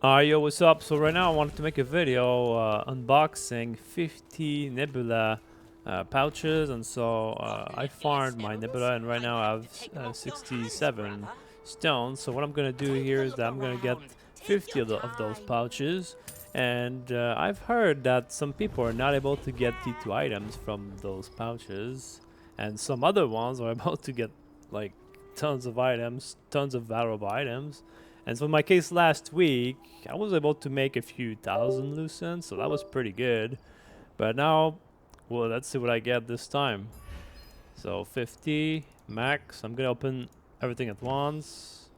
Yo, what's up? So right now I wanted to make a video unboxing 50 Nebula pouches, and so I farmed my Nebula, and right now I have 67 stones. So what I'm gonna do here is that I'm gonna get 50 of those pouches, and I've heard that some people are not able to get T2 items from those pouches, and some other ones are about to get like tons of items, tons of valuable items. And so in my case last week, I was able to make a few thousand lucents, so that was pretty good. But now, well, let's see what I get this time. So 50 max. I'm gonna open everything at once.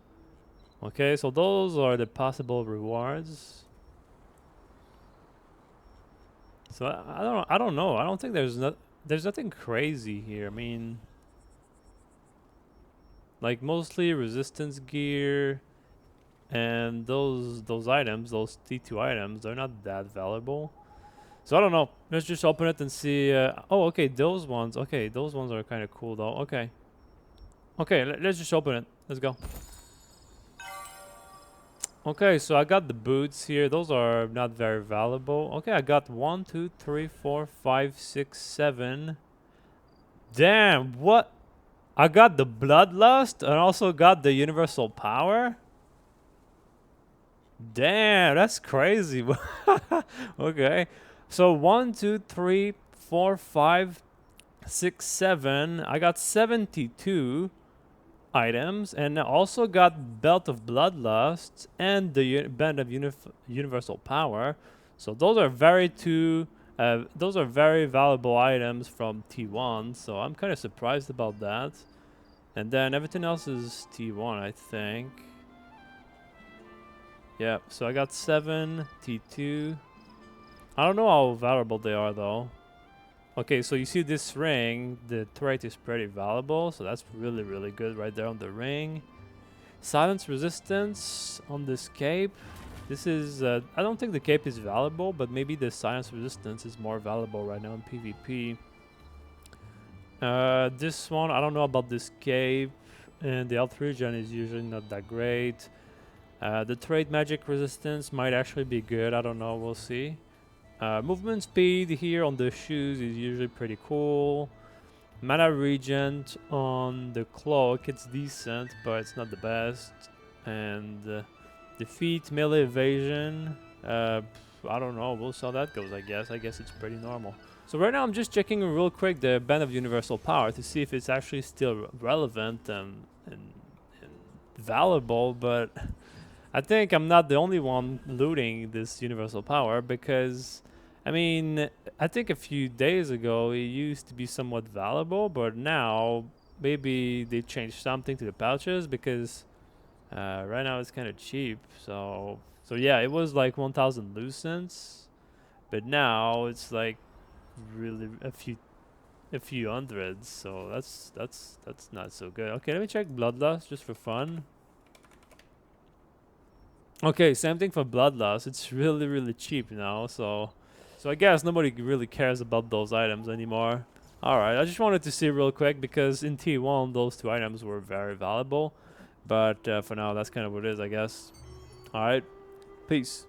Okay, so those are the possible rewards. So I don't know. I don't think there's nothing crazy here. I mean, like mostly resistance gear. And those items, those T2 items, they're not that valuable. So I don't know. Let's just open it and see. Oh, okay, those ones. Okay, those ones are kind of cool though. Okay. Okay, let's just open it. Let's go. Okay, so I got the boots here. Those are not very valuable. Okay, I got 1, 2, 3, 4, 5, 6, 7. Damn, what? I got the bloodlust and also got the universal power. Damn, that's crazy. Okay. So 1, 2, 3, 4, 5, 6, 7. I got 72 items, and I also got Belt of Bloodlust and the Band of Universal Power. So those are very valuable items from T1. So I'm kind of surprised about that. And then everything else is T1, I think. Yeah, so I got 7 T2. I don't know how valuable they are though. Okay, so you see this ring, the trait is pretty valuable, so that's really, really good right there on the ring. Silence resistance on this cape. This is, I don't think the cape is valuable, but maybe the silence resistance is more valuable right now in PvP. This one, I don't know about this cape, and the health regen is usually not that great. The trait magic resistance might actually be good, I don't know, we'll see. Movement speed here on the shoes is usually pretty cool. Mana regen on the cloak, it's decent, but it's not the best. And defeat melee evasion, I don't know, we'll see how that goes, I guess. I guess it's pretty normal. So right now I'm just checking real quick the Band of Universal Power to see if it's actually still relevant and valuable, but I think I'm not the only one looting this universal power because, I mean, I think a few days ago it used to be somewhat valuable, but now maybe they changed something to the pouches because right now it's kind of cheap. So yeah, it was like 1,000 lucents, but now it's like really a few hundreds. So that's not so good. Okay, let me check bloodlust just for fun. Okay, same thing for bloodlust. It's really, really cheap now, so I guess nobody really cares about those items anymore. Alright, I just wanted to see real quick because in T1 those two items were very valuable. But for now, that's kind of what it is, I guess. Alright, peace.